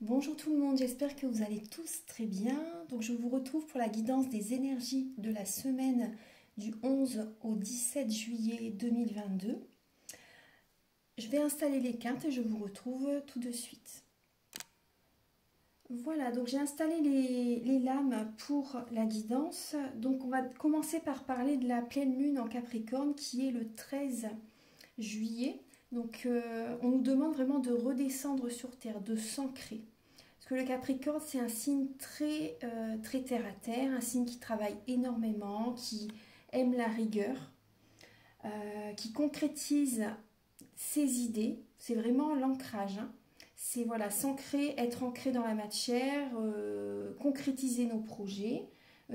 Bonjour tout le monde, j'espère que vous allez tous très bien. Donc je vous retrouve pour la guidance des énergies de la semaine du 11 au 17 juillet 2022. Je vais installer les cartes et je vous retrouve tout de suite. Voilà, donc j'ai installé les lames pour la guidance. Donc on va commencer par parler de la pleine lune en Capricorne qui est le 13 juillet. Donc on nous demande vraiment de redescendre sur Terre, de s'ancrer. Parce que le Capricorne, c'est un signe très terre à terre, un signe qui travaille énormément, qui aime la rigueur, qui concrétise ses idées. C'est vraiment l'ancrage. Hein. C'est voilà, s'ancrer, être ancré dans la matière, concrétiser nos projets.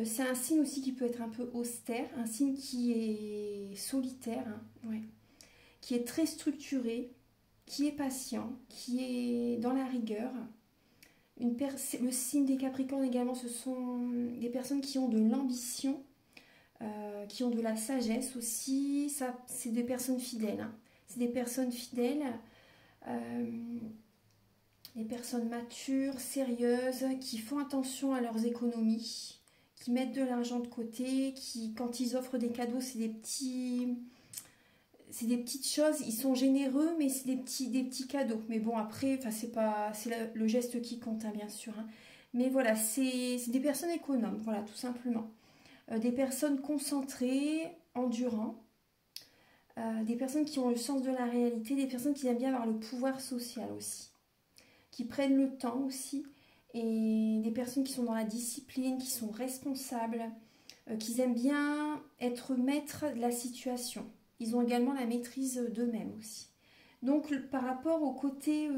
C'est un signe aussi qui peut être un peu austère, un signe qui est solitaire, hein, ouais, qui est très structuré, qui est patient, qui est dans la rigueur. Le signe des Capricornes également, ce sont des personnes qui ont de l'ambition, qui ont de la sagesse aussi. Ça, c'est des personnes fidèles. Hein. C'est des personnes fidèles, des personnes matures, sérieuses, qui font attention à leurs économies, qui mettent de l'argent de côté, qui, quand ils offrent des cadeaux, c'est des petites choses, ils sont généreux, mais c'est des petits cadeaux. Mais bon, après, c'est le geste qui compte, hein, bien sûr. Hein. Mais voilà, c'est des personnes économes, voilà, tout simplement. Des personnes concentrées, endurant, des personnes qui ont le sens de la réalité, des personnes qui aiment bien avoir le pouvoir social aussi, qui prennent le temps aussi, et des personnes qui sont dans la discipline, qui sont responsables, qui aiment bien être maîtres de la situation. Ils ont également la maîtrise d'eux-mêmes aussi. Donc par rapport au côté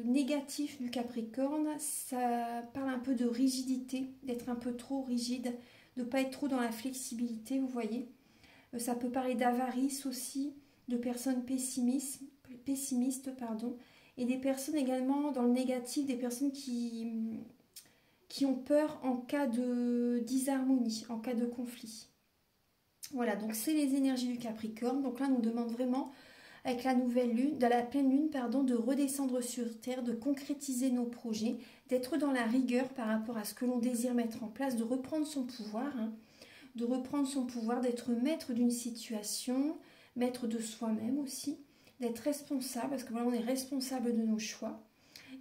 négatif du Capricorne, ça parle un peu de rigidité, d'être un peu trop rigide, de ne pas être trop dans la flexibilité, vous voyez. Ça peut parler d'avarice aussi, de personnes pessimistes, pardon, et des personnes également dans le négatif, des personnes qui ont peur en cas de disharmonie, en cas de conflit. Voilà, donc c'est les énergies du Capricorne. Donc là, on nous demande vraiment, avec la nouvelle lune, de la pleine lune, pardon, de redescendre sur Terre, de concrétiser nos projets, d'être dans la rigueur par rapport à ce que l'on désire mettre en place, de reprendre son pouvoir, hein, de reprendre son pouvoir, d'être maître d'une situation, maître de soi-même aussi, d'être responsable, parce que voilà, on est responsable de nos choix.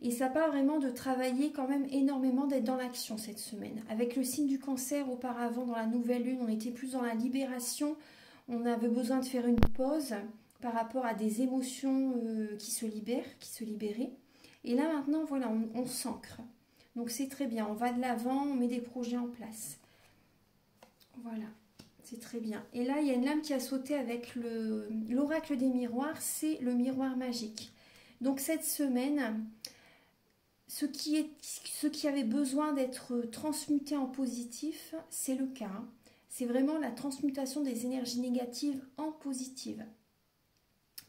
Et ça parle vraiment de travailler quand même énormément, d'être dans l'action cette semaine. Avec le signe du Cancer auparavant, dans la nouvelle lune, on était plus dans la libération. On avait besoin de faire une pause par rapport à des émotions qui se libéraient. Et là maintenant, voilà, on s'ancre. Donc c'est très bien, on va de l'avant, on met des projets en place. Voilà, c'est très bien. Et là, il y a une lame qui a sauté avec l'oracle des miroirs, c'est le miroir magique. Donc cette semaine, ce qui avait besoin d'être transmuté en positif, c'est le cas. Hein. C'est vraiment la transmutation des énergies négatives en positives.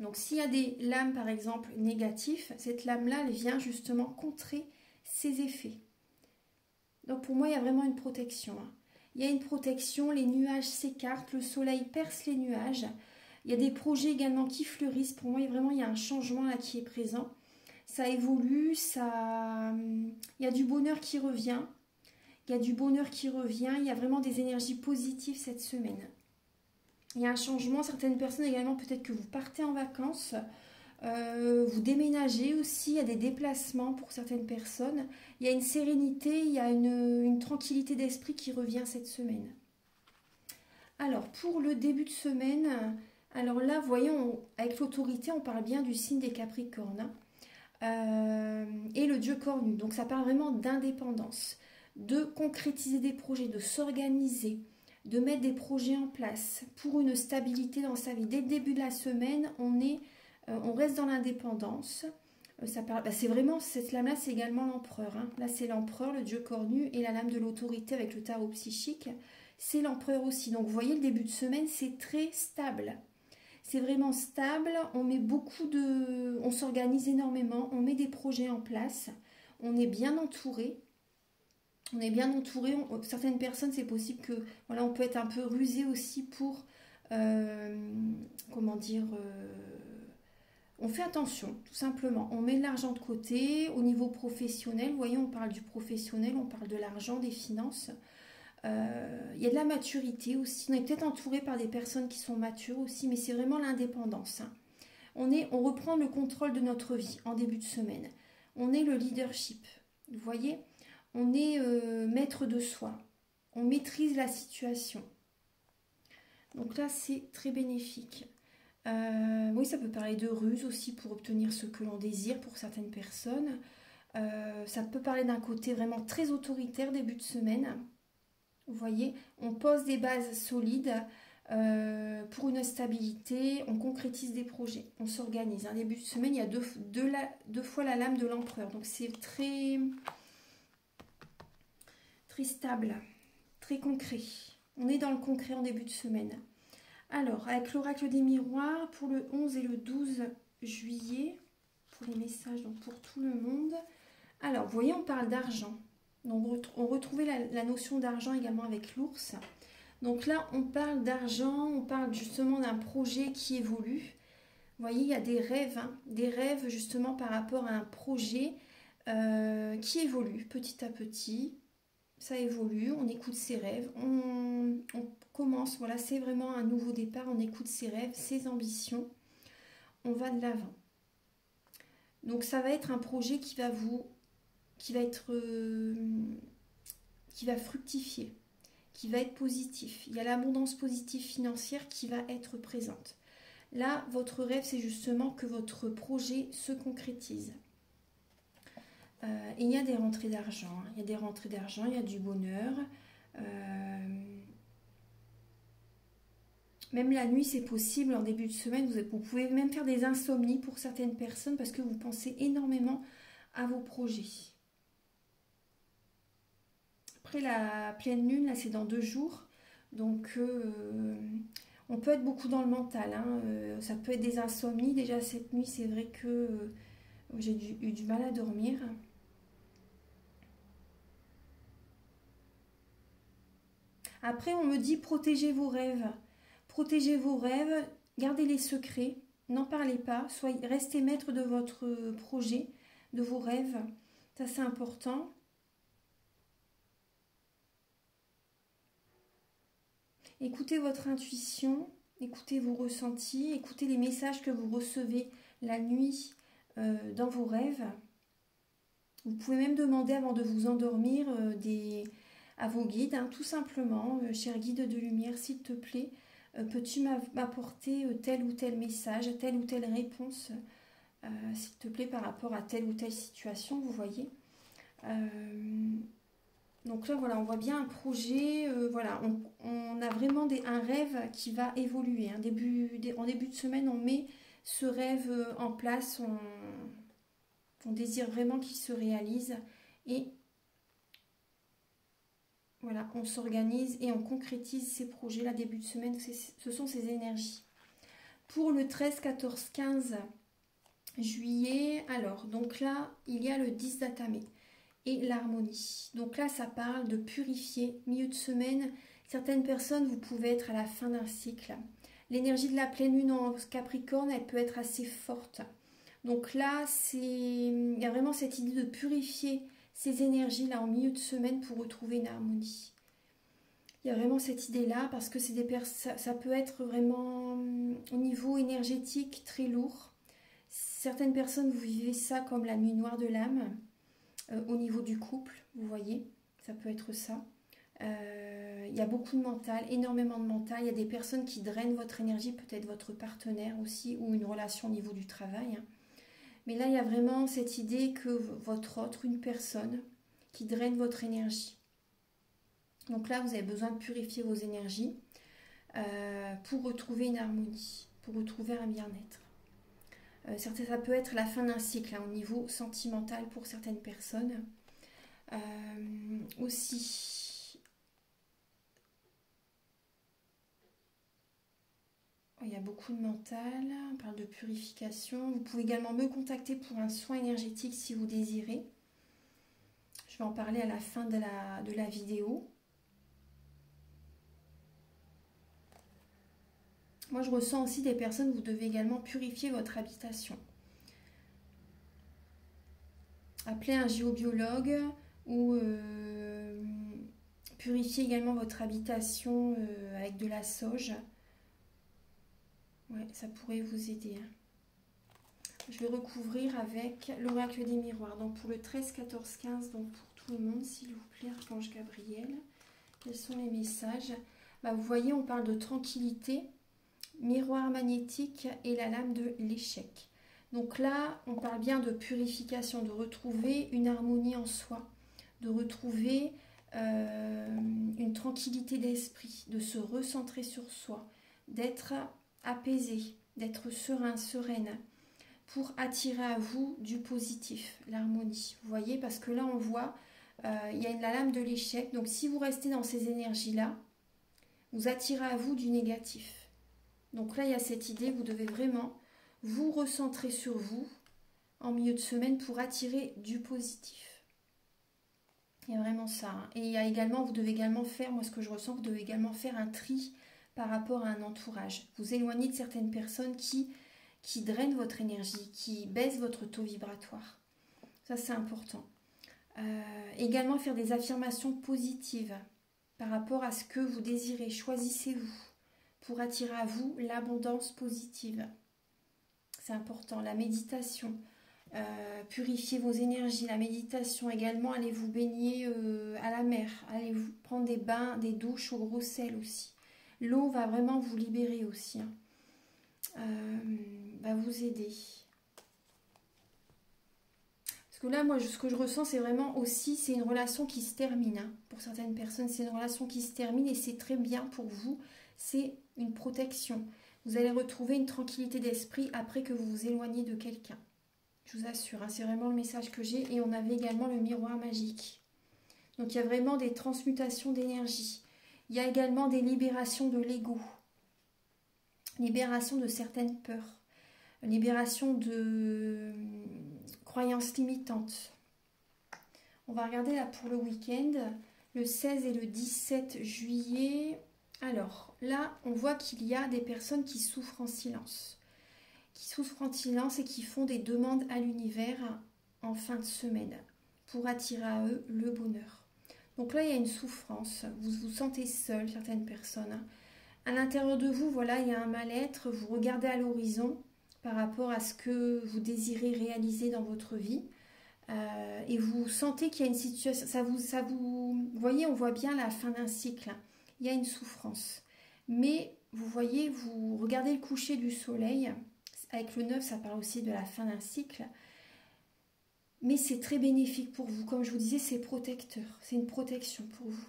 Donc s'il y a des lames par exemple négatives, cette lame-là, elle vient justement contrer ces effets. Donc pour moi, il y a vraiment une protection. Hein. Il y a une protection, les nuages s'écartent, le soleil perce les nuages. Il y a des projets également qui fleurissent. Pour moi, il y a un changement là qui est présent. Ça évolue, il y a du bonheur qui revient. Il y a du bonheur qui revient. Il y a vraiment des énergies positives cette semaine. Il y a un changement. Certaines personnes également, peut-être que vous partez en vacances. Vous déménagez aussi. Il y a des déplacements pour certaines personnes. Il y a une sérénité, il y a une tranquillité d'esprit qui revient cette semaine. Alors, pour le début de semaine, alors là, voyons, avec l'autorité, on parle bien du signe des Capricornes. Hein. Et le dieu cornu. Donc ça parle vraiment d'indépendance, de concrétiser des projets, de s'organiser, de mettre des projets en place pour une stabilité dans sa vie. Dès le début de la semaine, on reste dans l'indépendance. C'est vraiment, cette lame-là, c'est également l'empereur. Hein. Là, c'est l'empereur, le dieu cornu, et la lame de l'autorité avec le tarot psychique. C'est l'empereur aussi. Donc vous voyez, le début de semaine, c'est très stable. C'est vraiment stable, on s'organise énormément, on met des projets en place, on est bien entouré. Certaines personnes, c'est possible que, voilà, on peut être un peu rusé aussi pour, on fait attention, tout simplement. On met de l'argent de côté. Au niveau professionnel, vous voyez, on parle du professionnel, on parle de l'argent, des finances. Il y a de la maturité aussi. On est peut-être entouré par des personnes qui sont matures aussi, mais c'est vraiment l'indépendance. Hein. On reprend le contrôle de notre vie en début de semaine. On est le leadership. Vous voyez, on est maître de soi. On maîtrise la situation. Donc là, c'est très bénéfique. Oui, ça peut parler de ruse aussi pour obtenir ce que l'on désire pour certaines personnes. Ça peut parler d'un côté vraiment très autoritaire début de semaine. Vous voyez, on pose des bases solides pour une stabilité, on concrétise des projets, on s'organise. Un début de semaine, il y a deux fois la lame de l'empereur. Donc c'est très, très stable, très concret. On est dans le concret en début de semaine. Alors, avec l'oracle des miroirs, pour le 11 et le 12 juillet, pour les messages donc pour tout le monde. Alors, vous voyez, on parle d'argent. Donc, on retrouvait la notion d'argent également avec l'ours. Donc là, on parle d'argent, on parle justement d'un projet qui évolue. Vous voyez, il y a des rêves justement par rapport à un projet qui évolue petit à petit. Ça évolue, on écoute ses rêves, on commence, voilà, c'est vraiment un nouveau départ, on écoute ses rêves, ses ambitions, on va de l'avant. Donc ça va être un projet qui va fructifier, qui va être positif. Il y a l'abondance positive financière qui va être présente. Là, votre rêve, c'est justement que votre projet se concrétise. Et il y a des rentrées d'argent, hein. Il y a des rentrées d'argent, il y a du bonheur. Même la nuit, c'est possible. En début de semaine, vous pouvez même faire des insomnies pour certaines personnes parce que vous pensez énormément à vos projets. Après la pleine lune, là, c'est dans 2 jours. Donc, on peut être beaucoup dans le mental. Hein. Ça peut être des insomnies. Déjà, cette nuit, c'est vrai que j'ai eu du mal à dormir. Après, on me dit protégez vos rêves. Protégez vos rêves, gardez les secrets, n'en parlez pas, restez maître de votre projet, de vos rêves. Ça, c'est important. Écoutez votre intuition, écoutez vos ressentis, écoutez les messages que vous recevez la nuit dans vos rêves. Vous pouvez même demander avant de vous endormir à vos guides, hein, tout simplement, cher guide de lumière, s'il te plaît, peux-tu m'apporter tel ou tel message, telle ou telle réponse, s'il te plaît, par rapport à telle ou telle situation, vous voyez. Donc là, voilà, on voit bien un projet, voilà, on a vraiment un rêve qui va évoluer. Hein. En début de semaine, on met ce rêve en place, on désire vraiment qu'il se réalise et voilà, on s'organise et on concrétise ces projets. Là, début de semaine, ce sont ces énergies. Pour le 13, 14, 15 juillet, alors, donc là, il y a le 10 d'Atame et l'harmonie. Donc là, ça parle de purifier. Milieu de semaine, certaines personnes, vous pouvez être à la fin d'un cycle. L'énergie de la pleine lune en Capricorne, elle peut être assez forte. Donc là, il y a vraiment cette idée de purifier ces énergies-là en milieu de semaine pour retrouver une harmonie. Il y a vraiment cette idée-là parce que ça peut être vraiment au niveau énergétique très lourd. Certaines personnes, vous vivez ça comme la nuit noire de l'âme au niveau du couple, vous voyez, ça peut être ça. Il y a beaucoup de mental, énormément de mental. Il y a des personnes qui drainent votre énergie, peut-être votre partenaire aussi ou une relation au niveau du travail. Mais là, il y a vraiment cette idée que votre autre, une personne, qui draine votre énergie. Donc là, vous avez besoin de purifier vos énergies pour retrouver une harmonie, pour retrouver un bien-être. Ça peut être la fin d'un cycle hein, au niveau sentimental pour certaines personnes. Aussi, il y a beaucoup de mental, on parle de purification. Vous pouvez également me contacter pour un soin énergétique si vous désirez. Je vais en parler à la fin de la vidéo. Moi, je ressens aussi des personnes, vous devez également purifier votre habitation. appelez un géobiologue ou purifiez également votre habitation avec de la sauge. Ouais, ça pourrait vous aider. Hein. Je vais recouvrir avec l'oracle des miroirs. Donc pour le 13, 14, 15, donc pour tout le monde, s'il vous plaît, Archange Gabriel. Quels sont les messages? Bah, vous voyez, on parle de tranquillité, miroir magnétique et la lame de l'échec. Donc là, on parle bien de purification, de retrouver une harmonie en soi, de retrouver une tranquillité d'esprit, de se recentrer sur soi, d'être apaisé, d'être serein, sereine, pour attirer à vous du positif, l'harmonie. Vous voyez, parce que là, on voit, il y a la lame de l'échec. Donc, si vous restez dans ces énergies-là, vous attirez à vous du négatif. Donc là, il y a cette idée, vous devez vraiment vous recentrer sur vous en milieu de semaine pour attirer du positif. Il y a vraiment ça. Hein. Et il y a également, vous devez également faire, moi ce que je ressens, vous devez également faire un tri par rapport à un entourage. Vous éloignez de certaines personnes qui drainent votre énergie, qui baissent votre taux vibratoire. Ça, c'est important. Également, faire des affirmations positives par rapport à ce que vous désirez. Choisissez-vous pour attirer à vous l'abondance positive. C'est important. La méditation, purifiez vos énergies. La méditation également, allez vous baigner à la mer. Allez vous prendre des bains, des douches au gros sel aussi. L'eau va vraiment vous libérer aussi. Hein. Va vous aider. Parce que là, moi, ce que je ressens, c'est vraiment aussi, c'est une relation qui se termine. Hein. Pour certaines personnes, c'est une relation qui se termine et c'est très bien pour vous. C'est une protection. Vous allez retrouver une tranquillité d'esprit après que vous vous éloignez de quelqu'un. Je vous assure, hein, c'est vraiment le message que j'ai. Et on avait également le miroir magique. Donc, il y a vraiment des transmutations d'énergie. Il y a également des libérations de l'ego. Libération de certaines peurs. Libération de croyances limitantes. On va regarder là pour le week-end, le 16 et le 17 juillet. Alors là, on voit qu'il y a des personnes qui souffrent en silence. Qui souffrent en silence et qui font des demandes à l'univers en fin de semaine pour attirer à eux le bonheur. Donc là, il y a une souffrance. Vous vous sentez seul, certaines personnes. À l'intérieur de vous, voilà, il y a un mal-être. Vous regardez à l'horizon par rapport à ce que vous désirez réaliser dans votre vie. Et vous sentez qu'il y a une situation, vous voyez, on voit bien la fin d'un cycle. Hein. Il y a une souffrance. Mais vous voyez, vous regardez le coucher du soleil. Avec le 9, ça parle aussi de la fin d'un cycle. Mais c'est très bénéfique pour vous. Comme je vous disais, c'est protecteur. C'est une protection pour vous.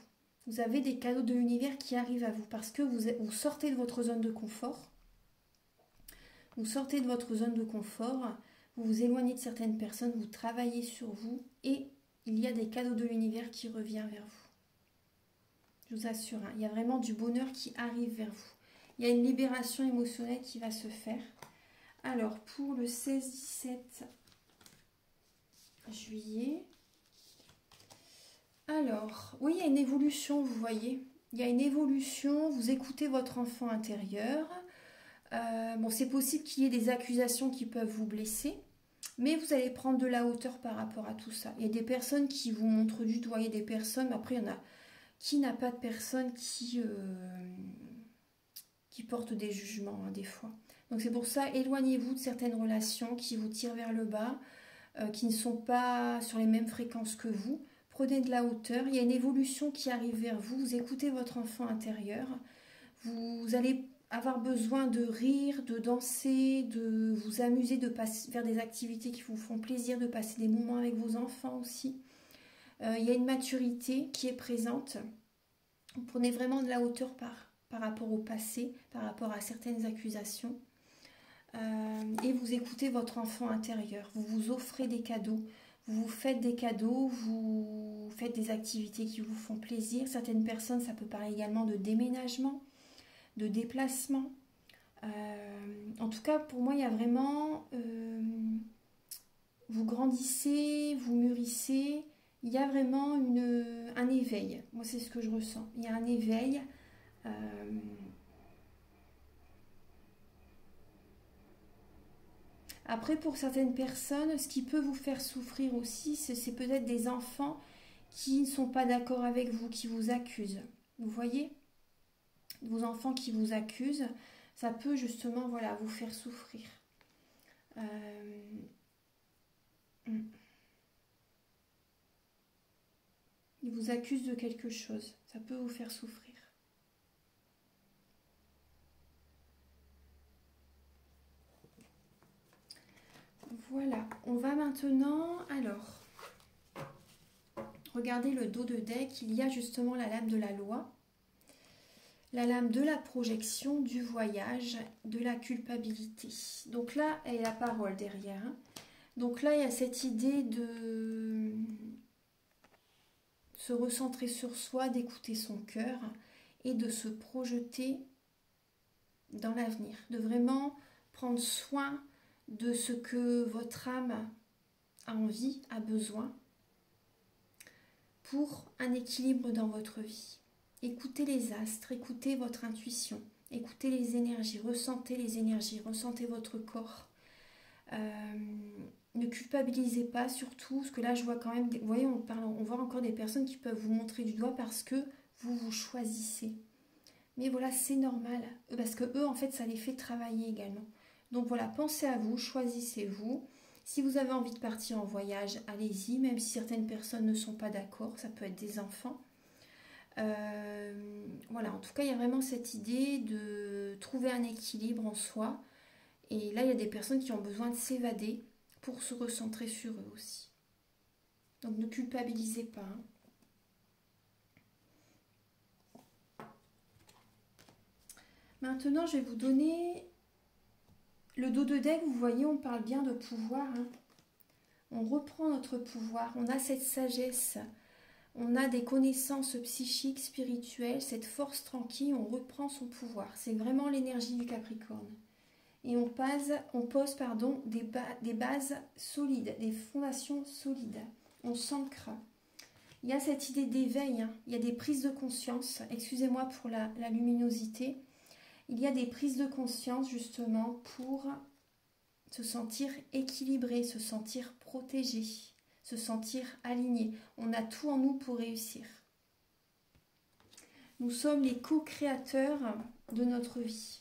Vous avez des cadeaux de l'univers qui arrivent à vous parce que vous sortez de votre zone de confort. Vous sortez de votre zone de confort, vous vous éloignez de certaines personnes, vous travaillez sur vous et il y a des cadeaux de l'univers qui reviennent vers vous. Je vous assure, hein, il y a vraiment du bonheur qui arrive vers vous. Il y a une libération émotionnelle qui va se faire. Alors, pour le 16-17 juillet, alors, oui, il y a une évolution, vous voyez. Il y a une évolution, vous écoutez votre enfant intérieur. Bon, c'est possible qu'il y ait des accusations qui peuvent vous blesser, mais vous allez prendre de la hauteur par rapport à tout ça. Il y a des personnes qui vous montrent du doigt, il y a des personnes, mais après il y en a qui n'a pas de personnes qui portent des jugements, hein, des fois. Donc c'est pour ça, éloignez-vous de certaines relations qui vous tirent vers le bas, qui ne sont pas sur les mêmes fréquences que vous. Prenez de la hauteur, il y a une évolution qui arrive vers vous, vous écoutez votre enfant intérieur, vous allez avoir besoin de rire, de danser, de vous amuser, de faire des activités qui vous font plaisir, de passer des moments avec vos enfants aussi. Il y a une maturité qui est présente. Vous prenez vraiment de la hauteur par rapport au passé, par rapport à certaines accusations. Et vous écoutez votre enfant intérieur. Vous vous offrez des cadeaux. Vous faites des cadeaux, vous faites des activités qui vous font plaisir. Certaines personnes, ça peut parler également de déménagement, de déplacement. En tout cas, pour moi, il y a vraiment... vous grandissez, vous mûrissez. Il y a vraiment un éveil. Moi, c'est ce que je ressens. Il y a un éveil. Après, pour certaines personnes, ce qui peut vous faire souffrir aussi, c'est peut-être des enfants qui ne sont pas d'accord avec vous, qui vous accusent. Vous voyez? Vos enfants qui vous accusent, ça peut justement, voilà, vous faire souffrir. Ils vous accusent de quelque chose, ça peut vous faire souffrir. Voilà, on va maintenant, alors, regardez le dos de deck, il y a justement la lame de la loi, la lame de la projection, du voyage, de la culpabilité. Donc là, il y a la parole derrière. Donc là, il y a cette idée de se recentrer sur soi, d'écouter son cœur et de se projeter dans l'avenir, de vraiment prendre soin de ce que votre âme a envie, a besoin pour un équilibre dans votre vie. Écoutez les astres, écoutez votre intuition, écoutez les énergies, ressentez votre corps. Ne culpabilisez pas surtout, parce que là je vois quand même, vous voyez, on voit encore des personnes qui peuvent vous montrer du doigt parce que vous vous choisissez. Mais voilà, c'est normal, parce que eux en fait ça les fait travailler également. Donc voilà, pensez à vous, choisissez-vous. Si vous avez envie de partir en voyage, allez-y, même si certaines personnes ne sont pas d'accord, ça peut être des enfants. Voilà, en tout cas, il y a vraiment cette idée de trouver un équilibre en soi. Et là, il y a des personnes qui ont besoin de s'évader pour se recentrer sur eux aussi. Donc ne culpabilisez pas. Maintenant, je vais vous donner le dos de deck. Vous voyez, on parle bien de pouvoir. On reprend notre pouvoir. On a cette sagesse. On a des connaissances psychiques, spirituelles, cette force tranquille. On reprend son pouvoir. C'est vraiment l'énergie du Capricorne. Et on pose des bases solides, des fondations solides. On s'ancre. Il y a cette idée d'éveil, il y a des prises de conscience. Excusez-moi pour la luminosité. Il y a des prises de conscience justement pour se sentir équilibré, se sentir protégé, se sentir aligné. On a tout en nous pour réussir. Nous sommes les co-créateurs de notre vie.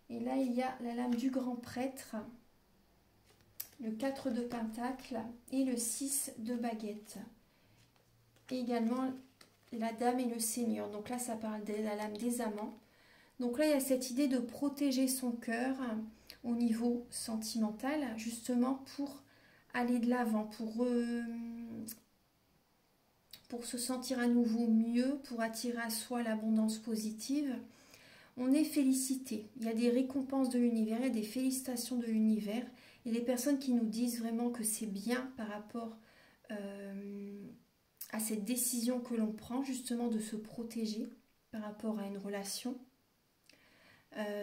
Et là, il y a la lame du grand prêtre, le 4 de pentacle et le 6 de baguette. Et également la dame et le seigneur. Donc là, ça parle de la lame des amants. Donc là, il y a cette idée de protéger son cœur au niveau sentimental, justement pour aller de l'avant, pour se sentir à nouveau mieux, pour attirer à soi l'abondance positive. On est félicité. Il y a des récompenses de l'univers, il y a des félicitations de l'univers. Il y a des personnes qui nous disent vraiment que c'est bien par rapport à cette décision que l'on prend, justement de se protéger par rapport à une relation.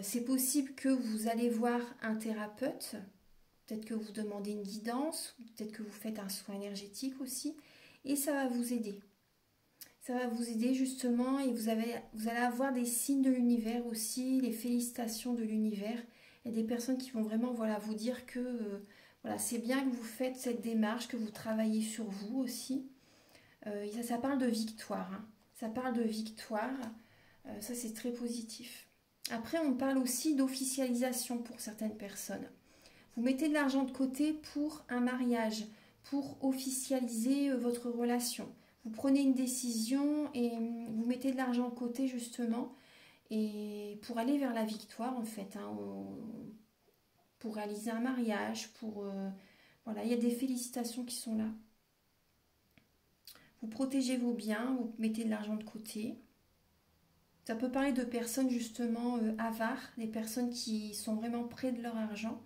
C'est possible que vous allez voir un thérapeute, peut-être que vous demandez une guidance, peut-être que vous faites un soin énergétique aussi, et ça va vous aider. Ça va vous aider justement et vous allez avoir des signes de l'univers aussi, les félicitations de l'univers. Il y a des personnes qui vont vraiment vous dire que c'est bien que vous faites cette démarche, que vous travaillez sur vous aussi. Ça parle de victoire. Ça parle de victoire. Ça, c'est très positif. Après, on parle aussi d'officialisation pour certaines personnes. Vous mettez de l'argent de côté pour un mariage, pour officialiser votre relation. Vous prenez une décision et vous mettez de l'argent de côté justement et pour aller vers la victoire en fait, pour réaliser un mariage, il y a des félicitations qui sont là. Vous protégez vos biens, vous mettez de l'argent de côté. Ça peut parler de personnes justement avares, des personnes qui sont vraiment près de leur argent.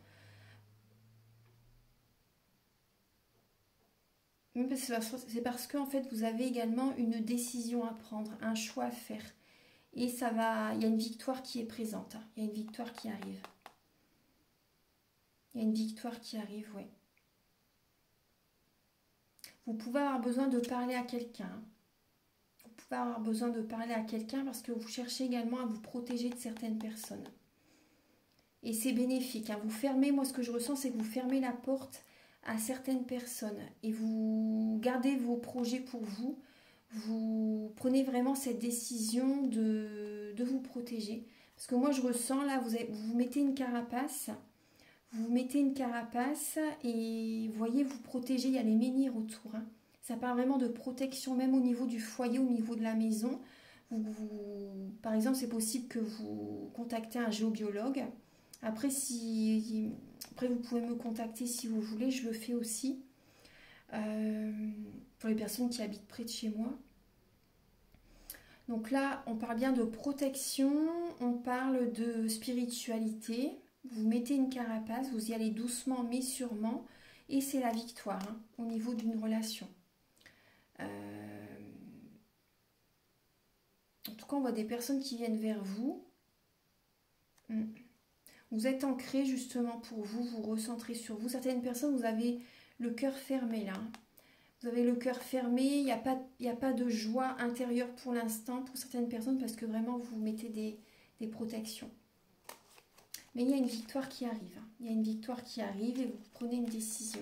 C'est parce que en fait, vous avez également une décision à prendre, un choix à faire. Et il y a une victoire qui est présente. Il y a une victoire qui arrive. Il y a une victoire qui arrive, oui. Vous pouvez avoir besoin de parler à quelqu'un. Vous pouvez avoir besoin de parler à quelqu'un parce que vous cherchez également à vous protéger de certaines personnes. Et c'est bénéfique, hein. Vous fermez, moi ce que je ressens, c'est que vous fermez la porte à certaines personnes et vous gardez vos projets pour vous. Vous prenez vraiment cette décision de vous protéger. Parce que moi je ressens là, vous vous mettez une carapace. Vous mettez une carapace et vous voyez, vous protégez, il y a les menhirs autour, hein. Ça parle vraiment de protection, même au niveau du foyer, au niveau de la maison. Par exemple, c'est possible que vous contactez un géobiologue. Après, après, vous pouvez me contacter si vous voulez, je le fais aussi. Pour les personnes qui habitent près de chez moi. Donc là, on parle bien de protection, on parle de spiritualité. Vous mettez une carapace, vous y allez doucement mais sûrement. Et c'est la victoire, hein, au niveau d'une relation. En tout cas, on voit des personnes qui viennent vers vous. Vous êtes ancré justement pour vous, vous recentrez sur vous. Certaines personnes, vous avez le cœur fermé là. Vous avez le cœur fermé, il n'y a pas de joie intérieure pour l'instant pour certaines personnes parce que vraiment vous mettez des protections. Mais il y a une victoire qui arrive. Il y a une victoire qui arrive et vous prenez une décision.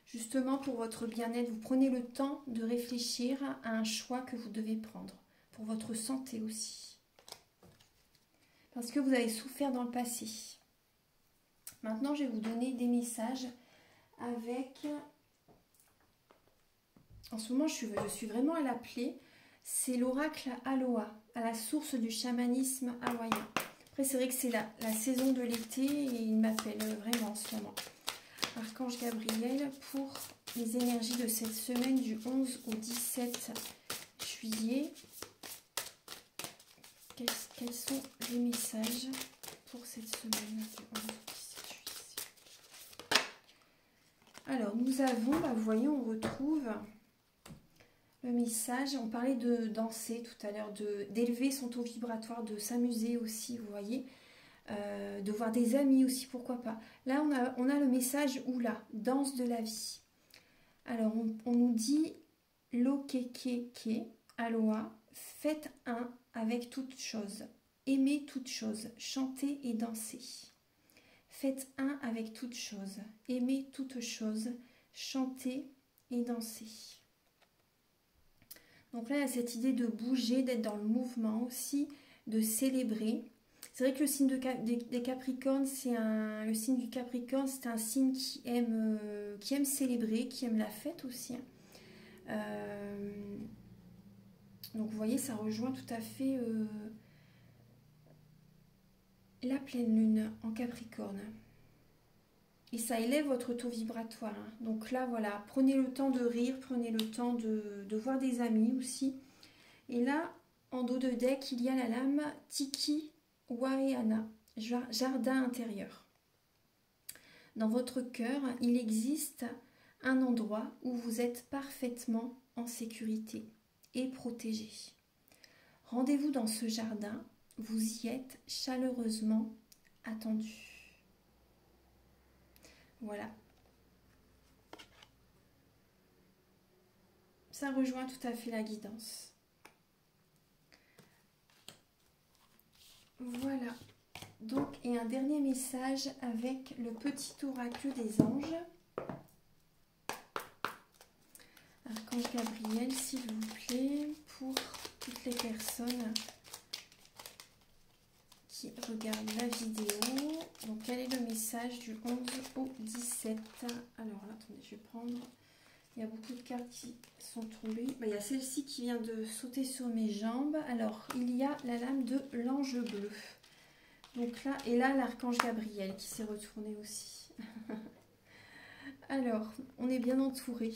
Justement pour votre bien-être, vous prenez le temps de réfléchir à un choix que vous devez prendre. Pour votre santé aussi. Parce que vous avez souffert dans le passé. Maintenant, je vais vous donner des messages avec... En ce moment, je suis vraiment à l'appeler. C'est l'oracle Aloha, à la source du chamanisme hawaïen. Après, c'est vrai que c'est la saison de l'été et il m'appelle vraiment en ce moment. Archange Gabriel pour les énergies de cette semaine du 11 au 17 juillet. Quels sont les messages pour cette semaine du 11 au 17 juillet? Alors, nous avons, vous voyez, on retrouve... le message, on parlait de danser tout à l'heure, d'élever son taux vibratoire, de s'amuser aussi, vous voyez, de voir des amis aussi, pourquoi pas. Là, on a le message oula, danse de la vie. Alors, on nous dit lokekeke, aloha, faites un avec toute chose, aimez toute chose, chantez et dansez. Faites un avec toute chose, aimez toute chose, chantez et dansez. Donc là, il y a cette idée de bouger, d'être dans le mouvement aussi, de célébrer. C'est vrai que le signe des Capricornes, le signe du Capricorne, c'est un signe qui aime célébrer, qui aime la fête aussi. Donc vous voyez, ça rejoint tout à fait la pleine lune en Capricorne. Et ça élève votre taux vibratoire. Hein. Donc là, voilà, prenez le temps de rire, prenez le temps de voir des amis aussi. Et là, en dos de deck, il y a la lame Tiki Wahehana, jardin intérieur. Dans votre cœur, il existe un endroit où vous êtes parfaitement en sécurité et protégé. Rendez-vous dans ce jardin, vous y êtes chaleureusement attendu. Voilà. Ça rejoint tout à fait la guidance. Voilà. Donc, et un dernier message avec le petit oracle des anges. Archange Gabriel, s'il vous plaît, pour toutes les personnes qui regardent la vidéo. Donc, quel est le message du 11 au 17? Alors, là, attendez, je vais prendre... Il y a beaucoup de cartes qui sont tombées. Il y a celle-ci qui vient de sauter sur mes jambes. Alors, il y a la lame de l'ange bleu. Donc là, et là, l'archange Gabriel qui s'est retourné aussi. Alors, on est bien entouré.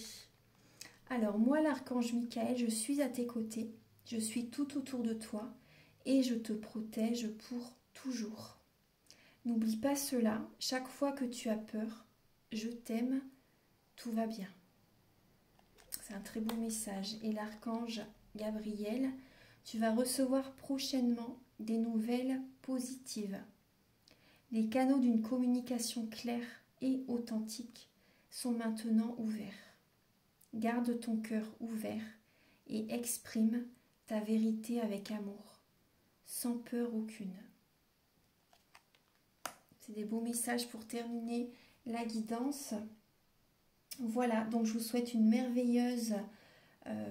Alors, moi, l'archange Michael, je suis à tes côtés. Je suis tout autour de toi et je te protège pour toujours. N'oublie pas cela. Chaque fois que tu as peur, je t'aime, tout va bien. C'est un très beau message. Et l'archange Gabriel, tu vas recevoir prochainement des nouvelles positives. Les canaux d'une communication claire et authentique sont maintenant ouverts. Garde ton cœur ouvert et exprime ta vérité avec amour, sans peur aucune. C'est des beaux messages pour terminer la guidance. Voilà, donc je vous souhaite une merveilleuse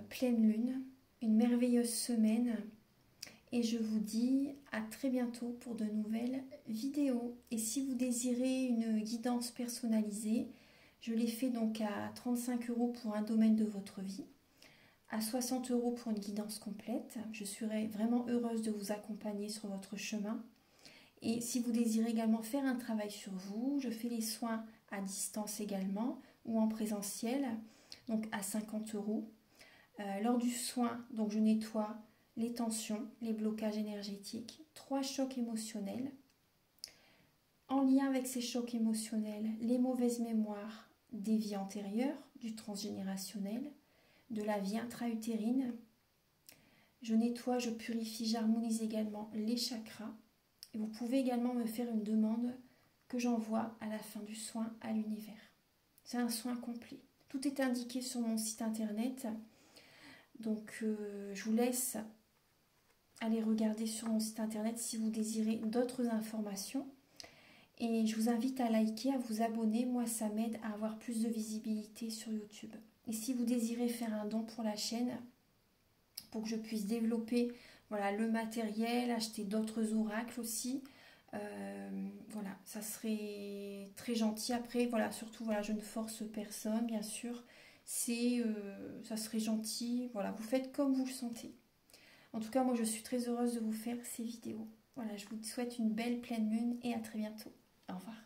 pleine lune, une merveilleuse semaine. Et je vous dis à très bientôt pour de nouvelles vidéos. Et si vous désirez une guidance personnalisée, je l'ai fait donc à 35 € pour un domaine de votre vie, à 60 € pour une guidance complète. Je serai vraiment heureuse de vous accompagner sur votre chemin. Et si vous désirez également faire un travail sur vous, je fais les soins à distance également ou en présentiel, donc à 50 €. Lors du soin, donc je nettoie les tensions, les blocages énergétiques, 3 chocs émotionnels. En lien avec ces chocs émotionnels, les mauvaises mémoires des vies antérieures, du transgénérationnel, de la vie intra-utérine. Je nettoie, je purifie, j'harmonise également les chakras. Et vous pouvez également me faire une demande que j'envoie à la fin du soin à l'univers. C'est un soin complet. Tout est indiqué sur mon site internet. Donc je vous laisse aller regarder sur mon site internet si vous désirez d'autres informations. Et je vous invite à liker, à vous abonner. Moi, ça m'aide à avoir plus de visibilité sur YouTube. Et si vous désirez faire un don pour la chaîne, pour que je puisse développer voilà, le matériel, acheter d'autres oracles aussi, voilà, ça serait très gentil. Après, voilà, surtout, voilà, je ne force personne, bien sûr. Ça serait gentil. Voilà, vous faites comme vous le sentez. En tout cas, moi, je suis très heureuse de vous faire ces vidéos. Voilà, je vous souhaite une belle pleine lune et à très bientôt. Au revoir.